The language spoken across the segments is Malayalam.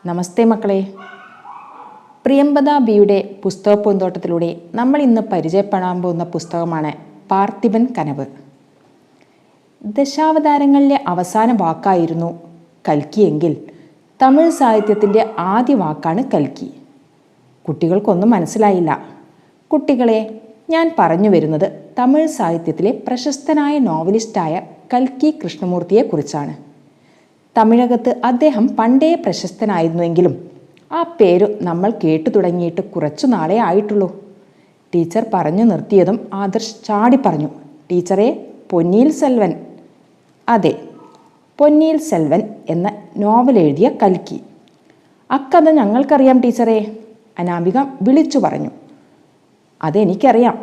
നമസ്തേ മക്കളെ. പ്രിയംവദ ബിയുടെ പുസ്തക പൂന്തോട്ടത്തിലൂടെ നമ്മൾ ഇന്ന് പരിചയപ്പെടാൻ പോകുന്ന പുസ്തകമാണ് പാർത്ഥിപൻ കനവ്. ദശാവതാരങ്ങളിലെ അവസാന വാക്കായിരുന്നു കൽക്കിയെങ്കിൽ തമിഴ് സാഹിത്യത്തിൻ്റെ ആദ്യ വാക്കാണ് കൽക്കി. കുട്ടികൾക്കൊന്നും മനസ്സിലായില്ല. കുട്ടികളെ, ഞാൻ പറഞ്ഞു വരുന്നത് തമിഴ് സാഹിത്യത്തിലെ പ്രശസ്തനായ നോവലിസ്റ്റായ കൽക്കി കൃഷ്ണമൂർത്തിയെക്കുറിച്ചാണ്. തമിഴകത്ത് അദ്ദേഹം പണ്ടേ പ്രശസ്തനായിരുന്നുവെങ്കിലും ആ പേര് നമ്മൾ കേട്ടു തുടങ്ങിയിട്ട് കുറച്ചു നാളേ ആയിട്ടുള്ളൂ. ടീച്ചർ പറഞ്ഞു നിർത്തിയതും ആദർശ് ചാടി പറഞ്ഞു, ടീച്ചറെ, പൊന്നിയിൽ സെൽവൻ. അതെ, പൊന്നിയിൽ സെൽവൻ എന്ന നോവൽ എഴുതിയ കൽക്കി. അക്കഥ ഞങ്ങൾക്കറിയാം ടീച്ചറെ, അനാമിക വിളിച്ചു പറഞ്ഞു. അതെനിക്കറിയാം.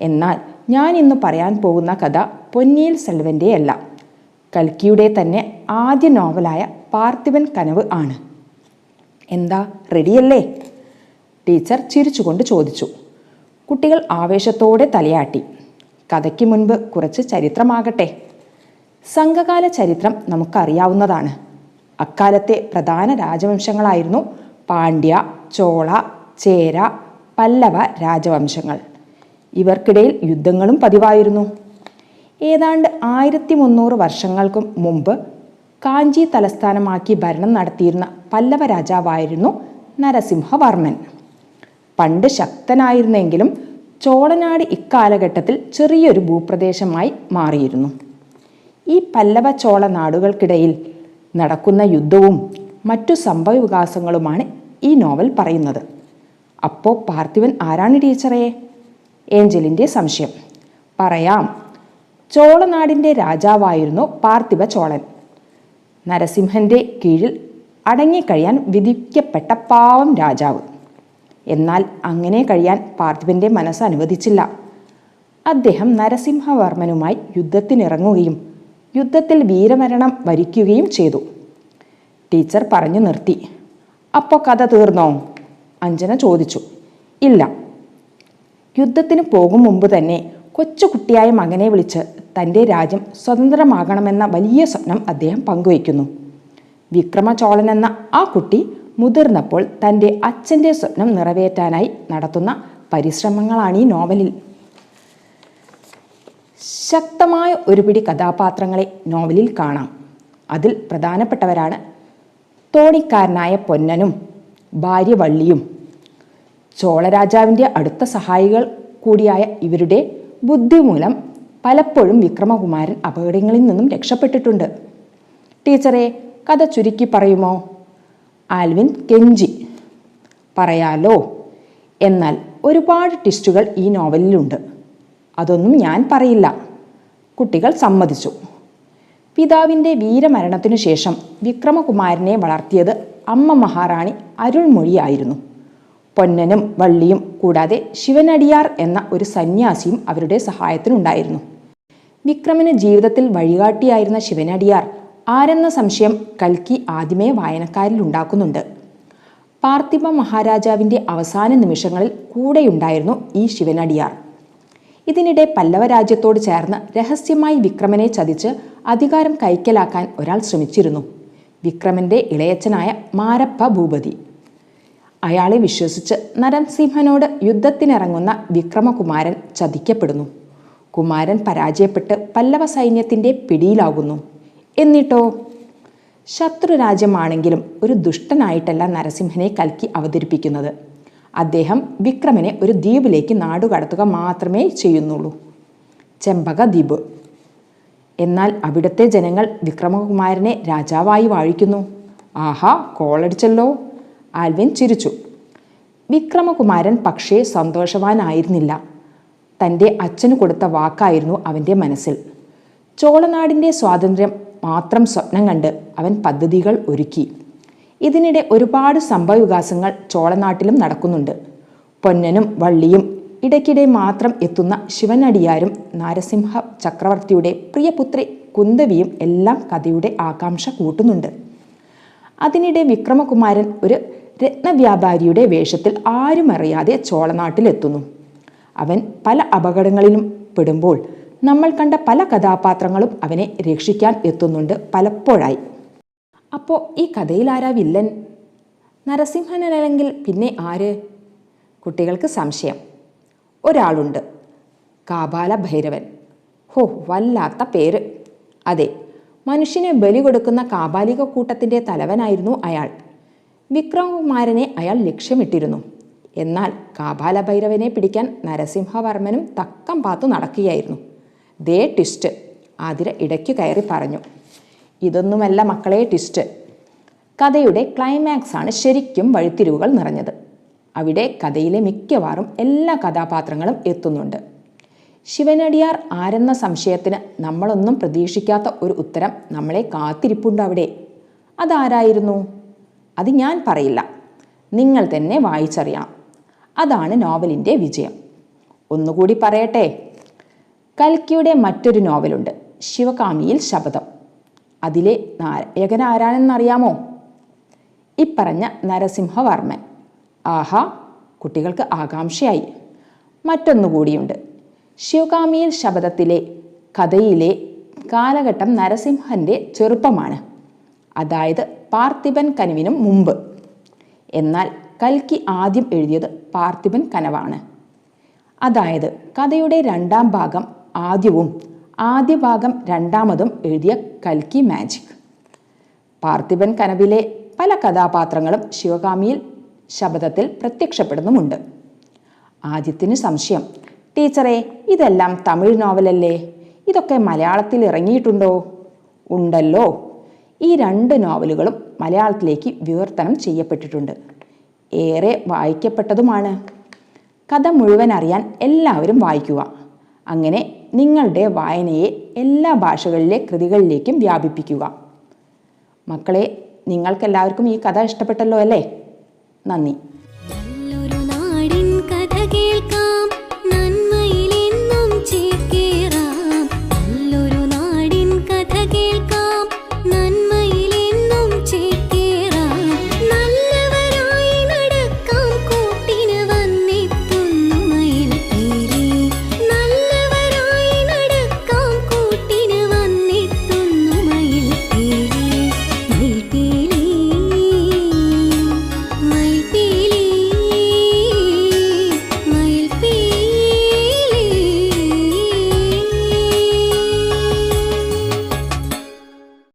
എന്നാൽ ഞാൻ ഇന്ന് പറയാൻ പോകുന്ന കഥ പൊന്നിയിൽ സെൽവൻ്റെ അല്ല, കൽക്കിയുടെ തന്നെ ആദ്യ നോവലായ പാർത്ഥിപൻ കനവ് ആണ്. എന്താ, റെഡിയല്ലേ? ടീച്ചർ ചിരിച്ചുകൊണ്ട് ചോദിച്ചു. കുട്ടികൾ ആവേശത്തോടെ തലയാട്ടി. കഥയ്ക്ക് മുൻപ് കുറച്ച് ചരിത്രമാകട്ടെ. സംഘകാല ചരിത്രം നമുക്കറിയാവുന്നതാണ്. അക്കാലത്തെ പ്രധാന രാജവംശങ്ങളായിരുന്നു പാണ്ഡ്യ, ചോള, ചേര, പല്ലവ രാജവംശങ്ങൾ. ഇവർക്കിടയിൽ യുദ്ധങ്ങളും പതിവായിരുന്നു. ഏതാണ്ട് 1300 വർഷങ്ങൾക്കും മുമ്പ് കാഞ്ചി തലസ്ഥാനമാക്കി ഭരണം നടത്തിയിരുന്ന പല്ലവ രാജാവായിരുന്നു നരസിംഹവർമ്മൻ. പണ്ട് ശക്തനായിരുന്നെങ്കിലും ചോളനാട് ഇക്കാലഘട്ടത്തിൽ ചെറിയൊരു ഭൂപ്രദേശമായി മാറിയിരുന്നു. ഈ പല്ലവ ചോള നാടുകൾക്കിടയിൽ നടക്കുന്ന യുദ്ധവും മറ്റു സംഭവവികാസങ്ങളുമാണ് ഈ നോവൽ പറയുന്നത്. അപ്പോൾ പാർത്ഥിപൻ ആരാണ് ടീച്ചറെ? ഏഞ്ചലിൻ്റെ സംശയം. പറയാം. ചോളനാടിൻ്റെ രാജാവായിരുന്നു പാർത്ഥിപ ചോളൻ. നരസിംഹൻ്റെ കീഴിൽ അടങ്ങിക്കഴിയാൻ വിധിക്കപ്പെട്ട പാവം രാജാവ്. എന്നാൽ അങ്ങനെ കഴിയാൻ പാർത്ഥിപൻ്റെ മനസ്സ് അനുവദിച്ചില്ല. അദ്ദേഹം നരസിംഹവർമ്മനുമായി യുദ്ധത്തിനിറങ്ങുകയും യുദ്ധത്തിൽ വീരമരണം വരിക്കുകയും ചെയ്തു. ടീച്ചർ പറഞ്ഞു നിർത്തി. അപ്പോൾ കഥ തീർന്നോ? അഞ്ജന ചോദിച്ചു. ഇല്ല. യുദ്ധത്തിന് പോകും മുമ്പ് തന്നെ കൊച്ചുകുട്ടിയായ മകനെ വിളിച്ച് തൻ്റെ രാജ്യം സ്വതന്ത്രമാകണമെന്ന വലിയ സ്വപ്നം അദ്ദേഹം പങ്കുവയ്ക്കുന്നു. വിക്രമചോളൻ എന്ന ആ കുട്ടി മുതിർന്നപ്പോൾ തൻ്റെ അച്ഛൻ്റെ സ്വപ്നം നിറവേറ്റാനായി നടത്തുന്ന പരിശ്രമങ്ങളാണ് ഈ നോവലിൽ. ശക്തമായ ഒരു പിടി കഥാപാത്രങ്ങളെ നോവലിൽ കാണാം. അതിൽ പ്രധാനപ്പെട്ടവരാണ് തോണിക്കാരനായ പൊന്നനും ഭാര്യ വള്ളിയും. ചോളരാജാവിൻ്റെ അടുത്ത സഹായികൾ കൂടിയായ ഇവരുടെ ബുദ്ധി മൂലം പലപ്പോഴും വിക്രമകുമാരൻ അപകടങ്ങളിൽ നിന്നും രക്ഷപ്പെട്ടിട്ടുണ്ട്. ടീച്ചറെ, കഥ ചുരുക്കി പറയുമോ? ആൽവിൻ കെഞ്ചി. പറയാലോ. എന്നാൽ ഒരുപാട് ട്വിസ്റ്റുകൾ ഈ നോവലിലുണ്ട്. അതൊന്നും ഞാൻ പറയില്ല. കുട്ടികൾ സമ്മതിച്ചു. പിതാവിൻ്റെ വീരമരണത്തിനു ശേഷം വിക്രമകുമാരനെ വളർത്തിയത് അമ്മ മഹാറാണി അരുൾമൊഴിയായിരുന്നു. പൊന്നനും വള്ളിയും കൂടാതെ ശിവനടിയാർ എന്ന ഒരു സന്യാസിയും അവരുടെ സഹായത്തിനുണ്ടായിരുന്നു. വിക്രമന് ജീവിതത്തിൽ വഴികാട്ടിയായിരുന്ന ശിവനടിയാർ ആരെന്ന സംശയം കൽക്കി ആദ്യമേ വായനക്കാരിൽ ഉണ്ടാക്കുന്നുണ്ട്. പാർത്ഥിപ മഹാരാജാവിൻ്റെ അവസാന നിമിഷങ്ങളിൽ കൂടെയുണ്ടായിരുന്നു ഈ ശിവനടിയാർ. ഇതിനിടെ പല്ലവ രാജ്യത്തോട് ചേർന്ന് രഹസ്യമായി വിക്രമനെ ചതിച്ച് അധികാരം കൈക്കലാക്കാൻ ഒരാൾ ശ്രമിച്ചിരുന്നു. വിക്രമൻ്റെ ഇളയച്ചനായ മാരപ്പ ഭൂപതി. അയാളെ വിശ്വസിച്ച് നരസിംഹനോട് യുദ്ധത്തിനിറങ്ങുന്ന വിക്രമകുമാരൻ ചതിക്കപ്പെടുന്നു. കുമാരൻ പരാജയപ്പെട്ട് പല്ലവ സൈന്യത്തിൻ്റെ പിടിയിലാകുന്നു. എന്നിട്ടോ, ശത്രുരാജ്യമാണെങ്കിലും ഒരു ദുഷ്ടനായിട്ടല്ല നരസിംഹനെ കൽക്കി അവതരിപ്പിക്കുന്നത്. അദ്ദേഹം വിക്രമനെ ഒരു ദ്വീപിലേക്ക് നാടുകടത്തുക മാത്രമേ ചെയ്യുന്നുള്ളൂ, ചെമ്പക ദ്വീപ്. എന്നാൽ അവിടുത്തെ ജനങ്ങൾ വിക്രമകുമാരനെ രാജാവായി വാഴിക്കുന്നു. ആഹാ, കോളടിച്ചല്ലോ. ആൽവിൻ ചിരിച്ചു. വിക്രമകുമാരൻ പക്ഷേ സന്തോഷവാനായിരുന്നില്ല. തൻ്റെ അച്ഛന് കൊടുത്ത വാക്കായിരുന്നു അവൻ്റെ മനസ്സിൽ. ചോളനാടിൻ്റെ സ്വാതന്ത്ര്യം മാത്രം സ്വപ്നം കണ്ട് അവൻ പദ്ധതികൾ ഒരുക്കി. ഇതിനിടെ ഒരുപാട് സംഭവവികാസങ്ങൾ ചോളനാട്ടിലും നടക്കുന്നുണ്ട്. പൊന്നനും വള്ളിയും ഇടയ്ക്കിടെ മാത്രം എത്തുന്ന ശിവനടിയാരും നരസിംഹ ചക്രവർത്തിയുടെ പ്രിയപുത്രി കുന്തവിയും എല്ലാം കഥയുടെ ആകാംക്ഷ കൂട്ടുന്നുണ്ട്. അതിനിടെ വിക്രമകുമാരൻ ഒരു രത്നവ്യാപാരിയുടെ വേഷത്തിൽ ആരും അറിയാതെ ചോളനാട്ടിലെത്തുന്നു. അവൻ പല അപകടങ്ങളിലും പെടുമ്പോൾ നമ്മൾ കണ്ട പല കഥാപാത്രങ്ങളും അവനെ രക്ഷിക്കാൻ എത്തുന്നുണ്ട് പലപ്പോഴായി. അപ്പോൾ ഈ കഥയിൽ ആരാ വില്ലൻ? നരസിംഹനല്ലെങ്കിൽ പിന്നെ ആര്? കുട്ടികൾക്ക് സംശയം. ഒരാളുണ്ട്, കാപാല ഭൈരവൻ. ഹോ, വല്ലാത്ത പേര്. അതെ, മനുഷ്യനെ ബലി കൊടുക്കുന്ന കാപാലിക കൂട്ടത്തിൻ്റെ തലവനായിരുന്നു അയാൾ. വിക്രമകുമാരനെ അയാൾ ലക്ഷ്യമിട്ടിരുന്നു. എന്നാൽ കാപാല ഭൈരവനെ പിടിക്കാൻ നരസിംഹവർമ്മനും തക്കം പാത്തു നടക്കുകയായിരുന്നു. ദേ ട്വിസ്റ്റ്, ആതിര ഇടയ്ക്ക് കയറി പറഞ്ഞു. ഇതൊന്നുമല്ല മക്കളെ ട്വിസ്റ്റ്. കഥയുടെ ക്ലൈമാക്സ് ആണ് ശരിക്കും വഴിത്തിരിവുകൾ നിറഞ്ഞത്. അവിടെ കഥയിലെ മിക്കവാറും എല്ലാ കഥാപാത്രങ്ങളും എത്തുന്നുണ്ട്. ശിവനടിയാർ ആരെന്ന സംശയത്തിന് നമ്മളൊന്നും പ്രതീക്ഷിക്കാത്ത ഒരു ഉത്തരം നമ്മളെ കാത്തിരിപ്പുണ്ട് അവിടെ. അതാരായിരുന്നു? അത് ഞാൻ പറയില്ല, നിങ്ങൾ തന്നെ വായിച്ചറിയാം. അതാണ് നോവലിൻ്റെ വിജയം. ഒന്നുകൂടി പറയട്ടെ, കൽക്കിയുടെ മറ്റൊരു നോവലുണ്ട്, ശിവകാമിയിൽ ശപഥം. അതിലെ നായകൻ ആരാണെന്നറിയാമോ? ഇപ്പറഞ്ഞ നരസിംഹവർമ്മൻ. ആഹാ, കുട്ടികൾക്ക് ആകാംക്ഷയായി. മറ്റൊന്നുകൂടിയുണ്ട്. ശിവകാമിയിൽ ശപഥത്തിലെ കഥയിലെ കാലഘട്ടം നരസിംഹൻ്റെ ചെറുപ്പമാണ്, അതായത് പാർത്ഥിപൻ കനവിനും മുമ്പ്. എന്നാൽ കൽക്കി ആദ്യം എഴുതിയത് പാർത്ഥിപൻ കനവാണ്. അതായത് കഥയുടെ രണ്ടാം ഭാഗം ആദ്യവും ആദ്യ ഭാഗം രണ്ടാമതും എഴുതിയ കൽക്കി മാജിക്. പാർത്ഥിപൻ കനവിലെ പല കഥാപാത്രങ്ങളും ശിവകാമിയിൽ ശപഥത്തിൽ പ്രത്യക്ഷപ്പെടുന്നുമുണ്ട്. ആദ്യത്തിന് സംശയം, ടീച്ചറെ ഇതെല്ലാം തമിഴ് നോവലല്ലേ, ഇതൊക്കെ മലയാളത്തിൽ ഇറങ്ങിയിട്ടുണ്ടോ? ഉണ്ടല്ലോ. ഈ 2 നോവലുകളും മലയാളത്തിലേക്ക് വിവർത്തനം ചെയ്യപ്പെട്ടിട്ടുണ്ട്. ഏറെ വായിക്കപ്പെട്ടതുമാണ്. കഥ മുഴുവൻ അറിയാൻ എല്ലാവരും വായിക്കുക. അങ്ങനെ നിങ്ങളുടെ വായനയെ എല്ലാ ഭാഷകളിലെ കൃതികളിലേക്കും വ്യാപിപ്പിക്കുക. മക്കളെ, നിങ്ങൾക്കെല്ലാവർക്കും ഈ കഥ ഇഷ്ടപ്പെട്ടല്ലോ അല്ലേ? നന്ദി.